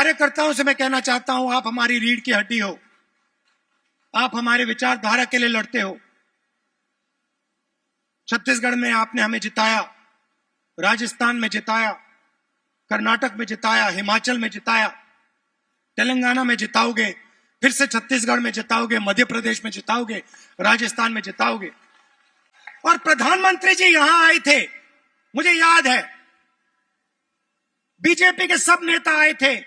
कार्यकर्ताओं से मैं कहना चाहता हूं, आप हमारी रीढ़ की हड्डी हो, आप हमारे विचारधारा के लिए लड़ते हो। छत्तीसगढ़ में आपने हमें जिताया, राजस्थान में जिताया, कर्नाटक में जिताया, हिमाचल में जिताया, तेलंगाना में जिताओगे, फिर से छत्तीसगढ़ में जिताओगे, मध्य प्रदेश में जिताओगे, राजस्थान में जिताओगे। और प्रधानमंत्री जी यहां आए थे, मुझे याद है, बीजेपी के सब नेता आए थे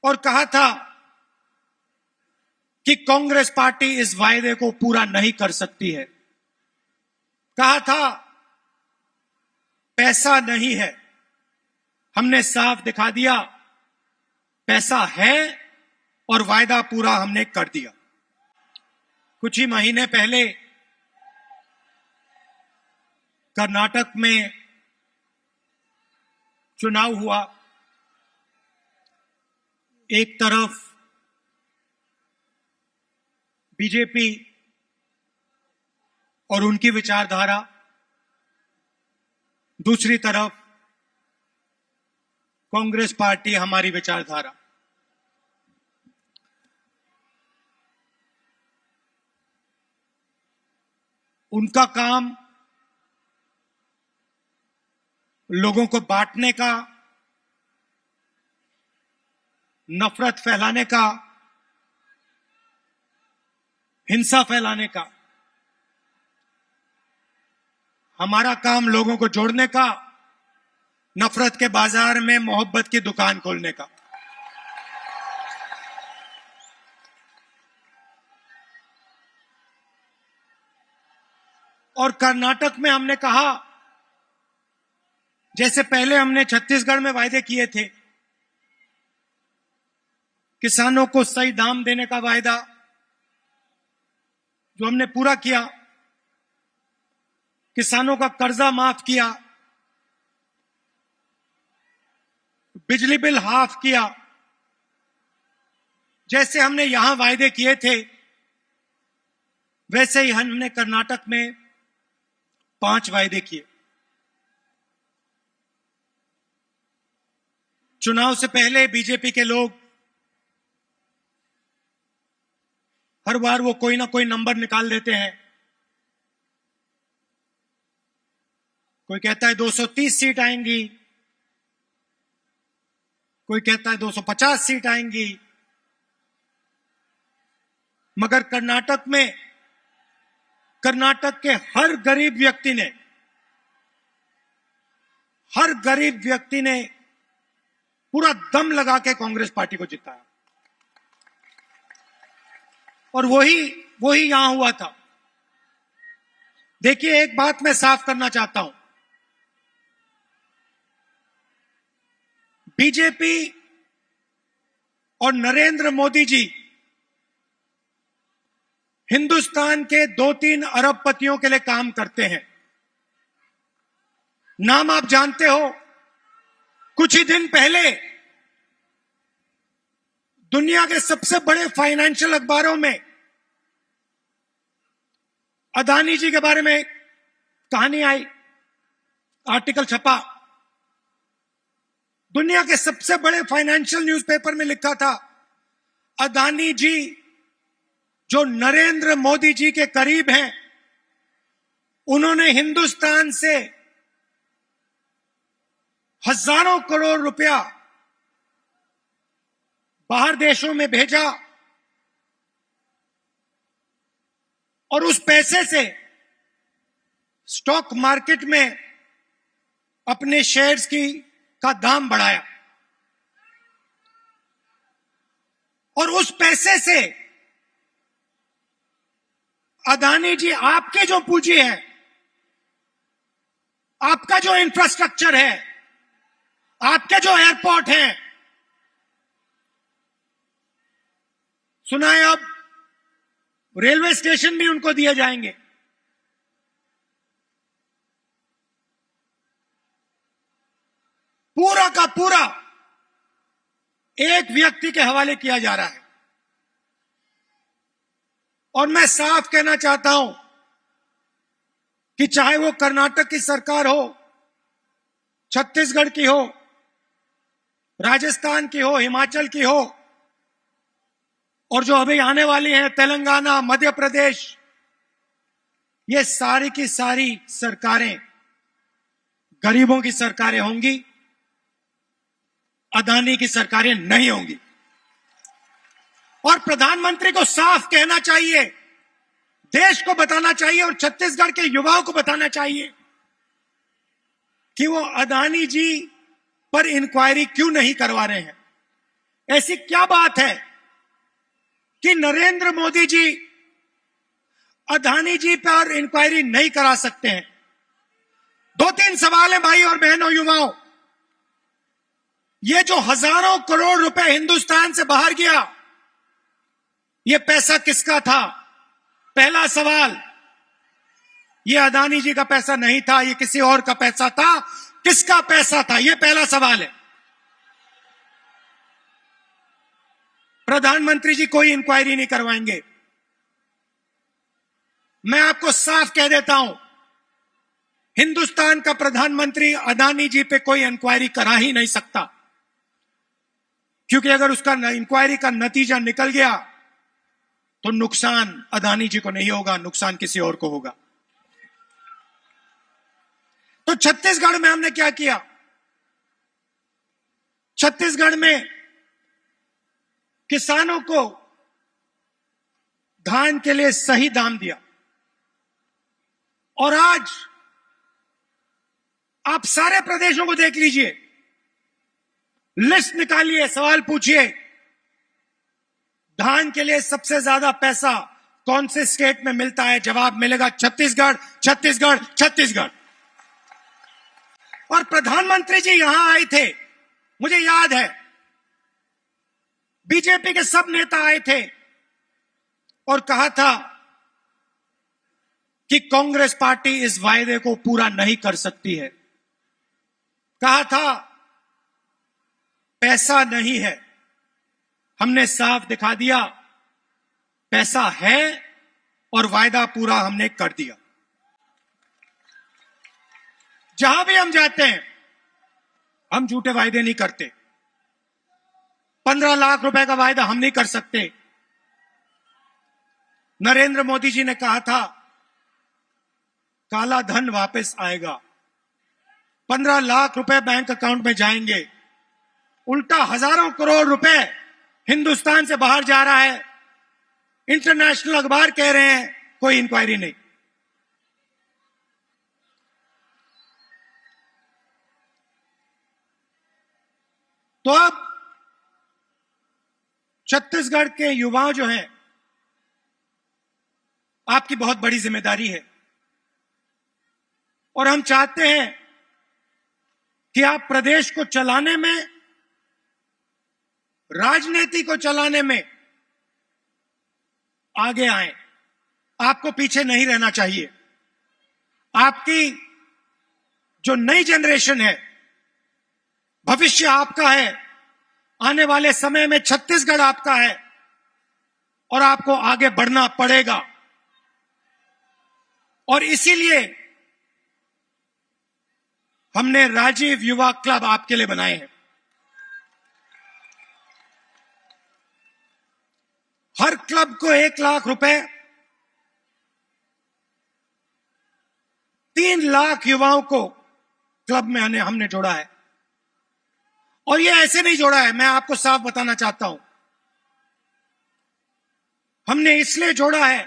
और कहा था कि कांग्रेस पार्टी इस वायदे को पूरा नहीं कर सकती है। कहा था पैसा नहीं है। हमने साफ दिखा दिया पैसा है और वायदा पूरा हमने कर दिया। कुछ ही महीने पहले कर्नाटक में चुनाव हुआ। एक तरफ बीजेपी और उनकी विचारधारा, दूसरी तरफ कांग्रेस पार्टी, हमारी विचारधारा। उनका काम लोगों को बांटने का, नफरत फैलाने का, हिंसा फैलाने का। हमारा काम लोगों को जोड़ने का, नफरत के बाजार में मोहब्बत की दुकान खोलने का। और कर्नाटक में हमने कहा, जैसे पहले हमने छत्तीसगढ़ में वायदे किए थे, किसानों को सही दाम देने का वायदा जो हमने पूरा किया, किसानों का कर्जा माफ किया, बिजली बिल हाफ किया, जैसे हमने यहां वायदे किए थे वैसे ही हमने कर्नाटक में 5 वायदे किए। चुनाव से पहले बीजेपी के लोग हर बार वो कोई ना कोई नंबर निकाल देते हैं। कोई कहता है 230 सीट आएंगी, कोई कहता है 250 सीट आएंगी। मगर कर्नाटक में, कर्नाटक के हर गरीब व्यक्ति ने पूरा दम लगा के कांग्रेस पार्टी को जिताया। और वही यहां हुआ था। देखिए, एक बात मैं साफ करना चाहता हूं, बीजेपी और नरेंद्र मोदी जी हिंदुस्तान के 2-3 अरबपतियों के लिए काम करते हैं। नाम आप जानते हो। कुछ ही दिन पहले दुनिया के सबसे बड़े फाइनेंशियल अखबारों में अदानी जी के बारे में कहानी आई, आर्टिकल छपा। दुनिया के सबसे बड़े फाइनेंशियल न्यूज़पेपर में लिखा था, अदानी जी जो नरेंद्र मोदी जी के करीब हैं, उन्होंने हिंदुस्तान से हजारों करोड़ रुपया बाहर देशों में भेजा और उस पैसे से स्टॉक मार्केट में अपने शेयर्स का दाम बढ़ाया। और उस पैसे से अदानी जी, आपके जो पूंजी है, आपका जो इंफ्रास्ट्रक्चर है, आपके जो एयरपोर्ट हैं, सुना है अब रेलवे स्टेशन भी उनको दिए जाएंगे। पूरा का पूरा एक व्यक्ति के हवाले किया जा रहा है। और मैं साफ कहना चाहता हूं कि चाहे वो कर्नाटक की सरकार हो, छत्तीसगढ़ की हो, राजस्थान की हो, हिमाचल की हो, और जो अभी आने वाली है तेलंगाना, मध्य प्रदेश, ये सारी की सारी सरकारें गरीबों की सरकारें होंगी, अदानी की सरकारें नहीं होंगी। और प्रधानमंत्री को साफ कहना चाहिए, देश को बताना चाहिए और छत्तीसगढ़ के युवाओं को बताना चाहिए कि वो अदानी जी पर इंक्वायरी क्यों नहीं करवा रहे हैं। ऐसी क्या बात है कि नरेंद्र मोदी जी अदानी जी पर इंक्वायरी नहीं करा सकते हैं? दो तीन सवाल है भाई और बहनों, युवाओं। ये जो हजारों करोड़ रुपए हिंदुस्तान से बाहर गया, ये पैसा किसका था? पहला सवाल, ये अदानी जी का पैसा नहीं था, ये किसी और का पैसा था। किसका पैसा था? ये पहला सवाल है। प्रधानमंत्री जी कोई इंक्वायरी नहीं करवाएंगे। मैं आपको साफ कह देता हूं, हिंदुस्तान का प्रधानमंत्री अदानी जी पे कोई इंक्वायरी करा ही नहीं सकता, क्योंकि अगर उसका इंक्वायरी का नतीजा निकल गया तो नुकसान अदानी जी को नहीं होगा, नुकसान किसी और को होगा। तो छत्तीसगढ़ में हमने क्या किया? छत्तीसगढ़ में किसानों को धान के लिए सही दाम दिया। और आज आप सारे प्रदेशों को देख लीजिए, लिस्ट निकालिए, सवाल पूछिए, धान के लिए सबसे ज्यादा पैसा कौन से स्टेट में मिलता है? जवाब मिलेगा छत्तीसगढ़, छत्तीसगढ़, छत्तीसगढ़। और प्रधानमंत्री जी यहां आए थे, मुझे याद है, बीजेपी के सब नेता आए थे और कहा था कि कांग्रेस पार्टी इस वायदे को पूरा नहीं कर सकती है। कहा था पैसा नहीं है। हमने साफ दिखा दिया, पैसा है और वायदा पूरा हमने कर दिया। जहां भी हम जाते हैं, हम झूठे वायदे नहीं करते। 15 लाख रुपए का वायदा हम नहीं कर सकते। नरेंद्र मोदी जी ने कहा था काला धन वापस आएगा, 15 लाख रुपए बैंक अकाउंट में जाएंगे। उल्टा हजारों करोड़ रुपए हिंदुस्तान से बाहर जा रहा है। इंटरनेशनल अखबार कह रहे हैं कोई इंक्वायरी नहीं। तो अब छत्तीसगढ़ के युवा जो हैं, आपकी बहुत बड़ी जिम्मेदारी है और हम चाहते हैं कि आप प्रदेश को चलाने में, राजनीति को चलाने में आगे आए। आपको पीछे नहीं रहना चाहिए। आपकी जो नई जनरेशन है, भविष्य आपका है। आने वाले समय में छत्तीसगढ़ आपका है और आपको आगे बढ़ना पड़ेगा। और इसीलिए हमने राजीव युवा क्लब आपके लिए बनाए हैं। हर क्लब को 1 लाख रुपए, 3 लाख युवाओं को क्लब में हमने जोड़ा है। और ये ऐसे नहीं जोड़ा है, मैं आपको साफ बताना चाहता हूं। हमने इसलिए जोड़ा है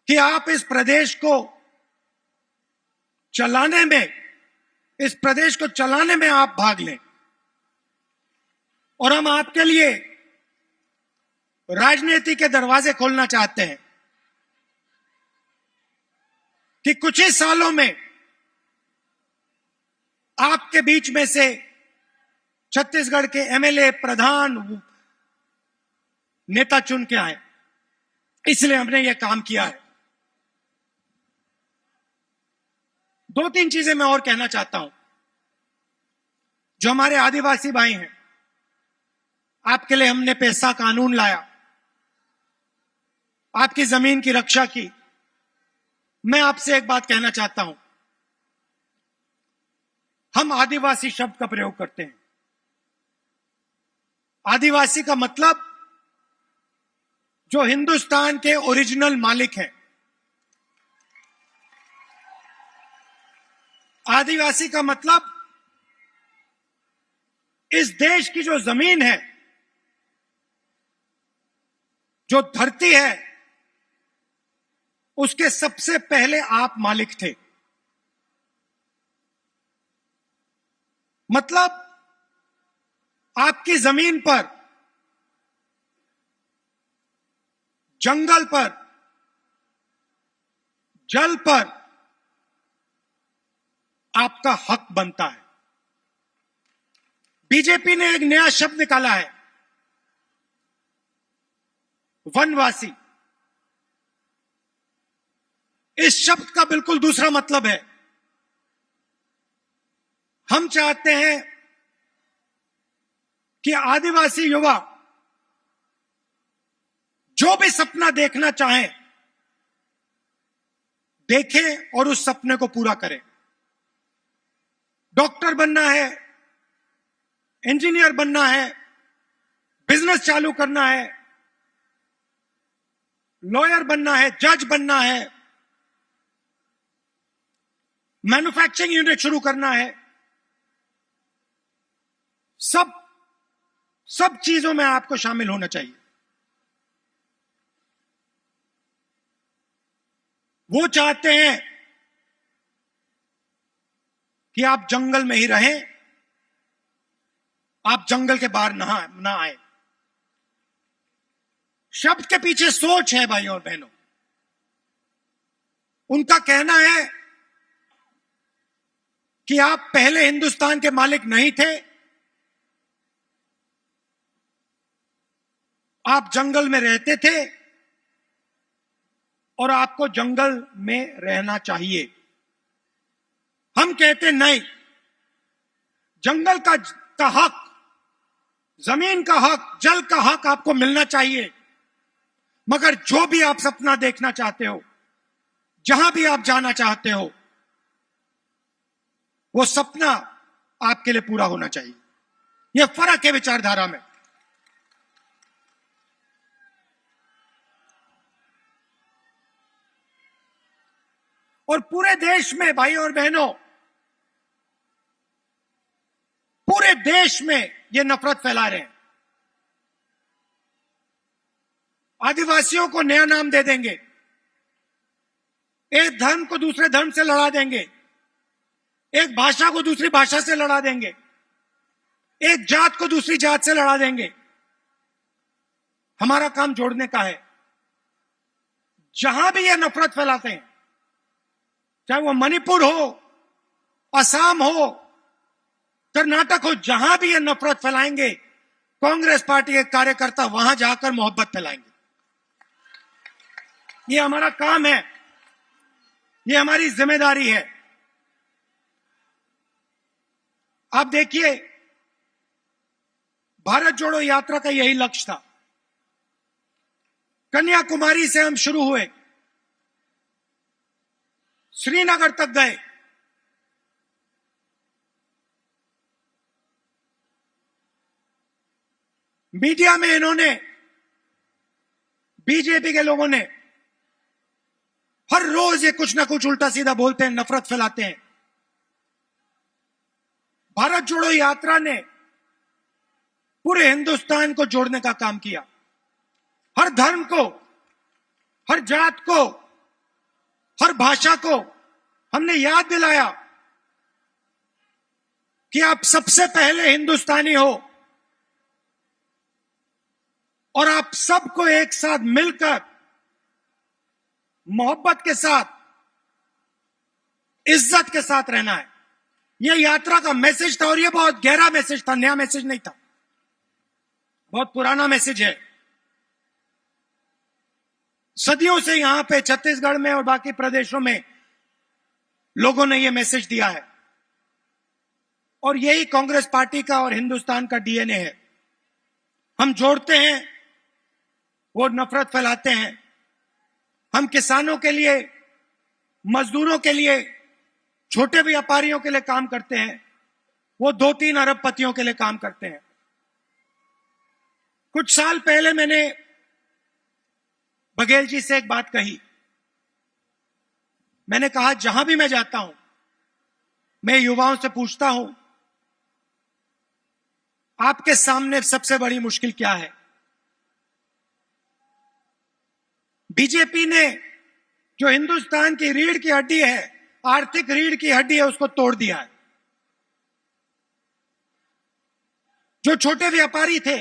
कि आप इस प्रदेश को चलाने में, इस प्रदेश को चलाने में आप भाग लें। और हम आपके लिए राजनीति के दरवाजे खोलना चाहते हैं कि कुछ ही सालों में आपके बीच में से छत्तीसगढ़ के एमएलए, प्रधान, नेता चुन के आए। इसलिए हमने यह काम किया है। 2-3 चीजें मैं और कहना चाहता हूं। जो हमारे आदिवासी भाई हैं, आपके लिए हमने पैसा कानून लाया, आपकी जमीन की रक्षा की। मैं आपसे एक बात कहना चाहता हूं, हम आदिवासी शब्द का प्रयोग करते हैं। आदिवासी का मतलब जो हिंदुस्तान के ओरिजिनल मालिक हैं। आदिवासी का मतलब इस देश की जो जमीन है, जो धरती है, उसके सबसे पहले आप मालिक थे। मतलब आपकी जमीन पर, जंगल पर, जल पर आपका हक बनता है। बीजेपी ने एक नया शब्द निकाला है, वनवासी। इस शब्द का बिल्कुल दूसरा मतलब है। हम चाहते हैं कि आदिवासी युवा जो भी सपना देखना चाहें, देखें और उस सपने को पूरा करें। डॉक्टर बनना है, इंजीनियर बनना है, बिजनेस चालू करना है, लॉयर बनना है, जज बनना है, मैन्युफैक्चरिंग यूनिट शुरू करना है, सब चीजों में आपको शामिल होना चाहिए। वो चाहते हैं कि आप जंगल में ही रहें, आप जंगल के बाहर ना आए। शब्द के पीछे सोच है भाइयों और बहनों। उनका कहना है कि आप पहले हिंदुस्तान के मालिक नहीं थे, आप जंगल में रहते थे और आपको जंगल में रहना चाहिए। हम कहते नहीं, जंगल का हक, जमीन का हक, जल का हक आपको मिलना चाहिए। मगर जो भी आप सपना देखना चाहते हो, जहां भी आप जाना चाहते हो, वो सपना आपके लिए पूरा होना चाहिए। यह फर्क है विचारधारा में। और पूरे देश में भाई और बहनों, पूरे देश में ये नफरत फैला रहे हैं। आदिवासियों को नया नाम दे देंगे, एक धर्म को दूसरे धर्म से लड़ा देंगे, एक भाषा को दूसरी भाषा से लड़ा देंगे, एक जात को दूसरी जात से लड़ा देंगे। हमारा काम जोड़ने का है। जहां भी ये नफरत फैलाते हैं, चाहे वो मणिपुर हो, असम हो, कर्नाटक हो, जहां भी ये नफरत फैलाएंगे, कांग्रेस पार्टी के कार्यकर्ता वहां जाकर मोहब्बत फैलाएंगे। ये हमारा काम है, ये हमारी जिम्मेदारी है। आप देखिए, भारत जोड़ो यात्रा का यही लक्ष्य था। कन्याकुमारी से हम शुरू हुए, श्रीनगर तक गए, मीडिया में इन्होंने, बीजेपी के लोगों ने हर रोज ये कुछ ना कुछ उल्टा सीधा बोलते हैं, नफरत फैलाते हैं। भारत जोड़ो यात्रा ने पूरे हिंदुस्तान को जोड़ने का काम किया। हर धर्म को, हर जात को, हर भाषा को हमने याद दिलाया कि आप सबसे पहले हिंदुस्तानी हो और आप सबको एक साथ मिलकर मोहब्बत के साथ, इज्जत के साथ रहना है। यह यात्रा का मैसेज था और यह बहुत गहरा मैसेज था, नया मैसेज नहीं था, बहुत पुराना मैसेज है। सदियों से यहां पे छत्तीसगढ़ में और बाकी प्रदेशों में लोगों ने यह मैसेज दिया है और यही कांग्रेस पार्टी का और हिंदुस्तान का डीएनए है। हम जोड़ते हैं, वो नफरत फैलाते हैं। हम किसानों के लिए, मजदूरों के लिए, छोटे व्यापारियों के लिए काम करते हैं। वो 2-3 अरबपतियों के लिए काम करते हैं। कुछ साल पहले मैंने बघेल जी से एक बात कही। मैंने कहा, जहां भी मैं जाता हूं, मैं युवाओं से पूछता हूं, आपके सामने सबसे बड़ी मुश्किल क्या है? बीजेपी ने जो हिंदुस्तान की रीढ़ की हड्डी है, आर्थिक रीढ़ की हड्डी है, उसको तोड़ दिया है। जो छोटे व्यापारी थे,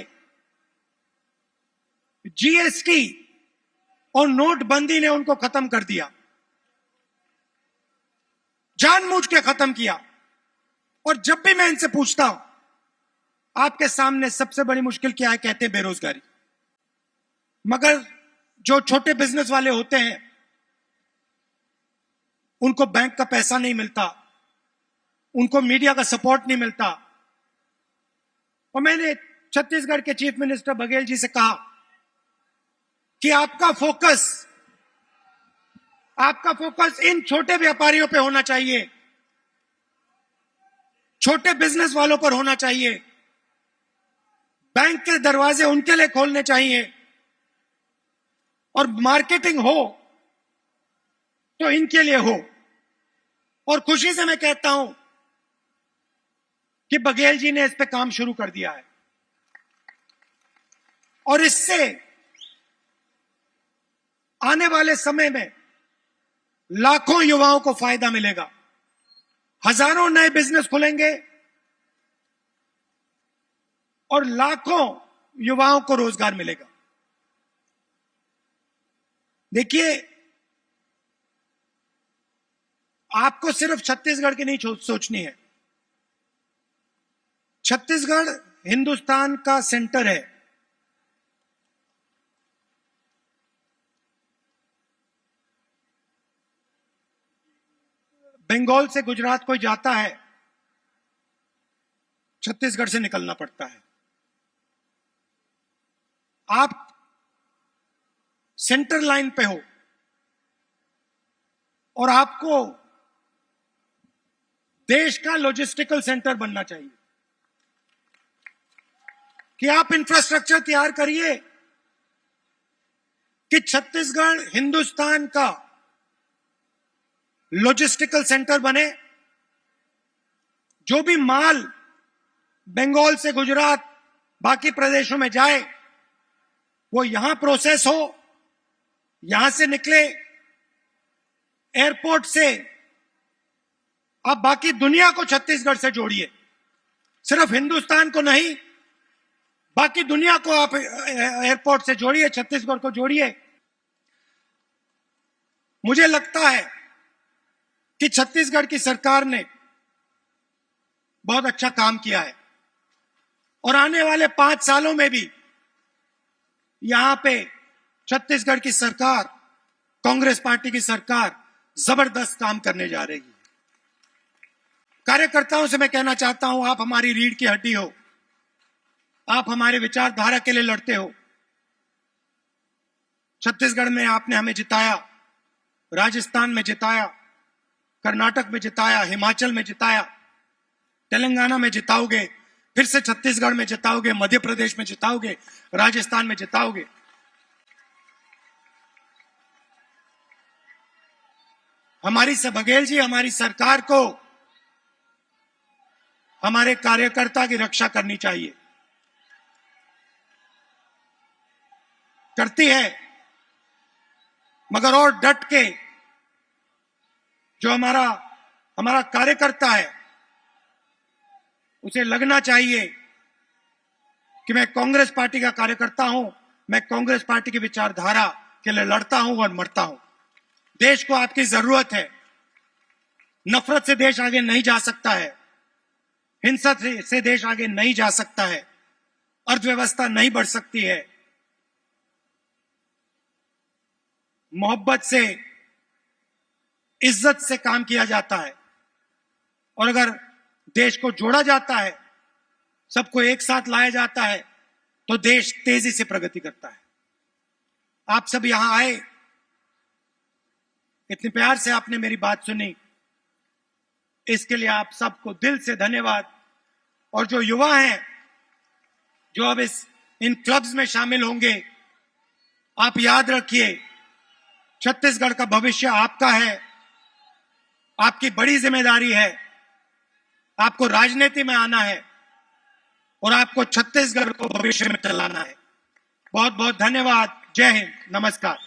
जीएसटी और नोटबंदी ने उनको खत्म कर दिया, जानबूझ के खत्म किया। और जब भी मैं इनसे पूछता हूं, आपके सामने सबसे बड़ी मुश्किल क्या है, कहते हैं बेरोजगारी। मगर जो छोटे बिजनेस वाले होते हैं, उनको बैंक का पैसा नहीं मिलता, उनको मीडिया का सपोर्ट नहीं मिलता। और मैंने छत्तीसगढ़ के चीफ मिनिस्टर बघेल जी से कहा कि आपका फोकस इन छोटे व्यापारियों पे होना चाहिए, छोटे बिजनेस वालों पर होना चाहिए। बैंक के दरवाजे उनके लिए खोलने चाहिए, और मार्केटिंग हो तो इनके लिए हो। और खुशी से मैं कहता हूं कि बघेल जी ने इस पे काम शुरू कर दिया है, और इससे आने वाले समय में लाखों युवाओं को फायदा मिलेगा, हजारों नए बिजनेस खुलेंगे और लाखों युवाओं को रोजगार मिलेगा। देखिए, आपको सिर्फ छत्तीसगढ़ की नहीं सोचनी है। छत्तीसगढ़ हिंदुस्तान का सेंटर है। बंगाल से गुजरात कोई जाता है, छत्तीसगढ़ से निकलना पड़ता है। आप सेंटर लाइन पे हो, और आपको देश का लॉजिस्टिकल सेंटर बनना चाहिए कि आप इंफ्रास्ट्रक्चर तैयार करिए कि छत्तीसगढ़ हिंदुस्तान का लॉजिस्टिकल सेंटर बने। जो भी माल बंगाल से गुजरात, बाकी प्रदेशों में जाए, वो यहां प्रोसेस हो, यहां से निकले एयरपोर्ट से। आप बाकी दुनिया को छत्तीसगढ़ से जोड़िए, सिर्फ हिंदुस्तान को नहीं, बाकी दुनिया को आप एयरपोर्ट से जोड़िए, छत्तीसगढ़ को जोड़िए। मुझे लगता है कि छत्तीसगढ़ की सरकार ने बहुत अच्छा काम किया है, और आने वाले 5 सालों में भी यहां पे छत्तीसगढ़ की सरकार, कांग्रेस पार्टी की सरकार जबरदस्त काम करने जा रही है। कार्यकर्ताओं से मैं कहना चाहता हूं, आप हमारी रीढ़ की हड्डी हो, आप हमारे विचारधारा के लिए लड़ते हो। छत्तीसगढ़ में आपने हमें जिताया, राजस्थान में जिताया, कर्नाटक में जिताया, हिमाचल में जिताया, तेलंगाना में जिताओगे, फिर से छत्तीसगढ़ में जिताओगे, मध्य प्रदेश में जिताओगे, राजस्थान में जिताओगे। हमारी बघेल जी, हमारी सरकार को हमारे कार्यकर्ता की रक्षा करनी चाहिए, करती है, मगर और डट के जो हमारा कार्यकर्ता है, उसे लगना चाहिए कि मैं कांग्रेस पार्टी का कार्यकर्ता हूं, मैं कांग्रेस पार्टी की विचारधारा के लिए लड़ता हूं और मरता हूं। देश को आपकी जरूरत है। नफरत से देश आगे नहीं जा सकता है, हिंसा से देश आगे नहीं जा सकता है, अर्थव्यवस्था नहीं बढ़ सकती है। मोहब्बत से, इज्जत से काम किया जाता है, और अगर देश को जोड़ा जाता है, सबको एक साथ लाया जाता है, तो देश तेजी से प्रगति करता है। आप सब यहां आए, इतने प्यार से आपने मेरी बात सुनी, इसके लिए आप सबको दिल से धन्यवाद। और जो युवा हैं जो अब इन क्लब्स में शामिल होंगे, आप याद रखिए छत्तीसगढ़ का भविष्य आपका है, आपकी बड़ी जिम्मेदारी है। आपको राजनीति में आना है और आपको छत्तीसगढ़ को भविष्य में चलाना है। बहुत बहुत धन्यवाद। जय हिंद, नमस्कार।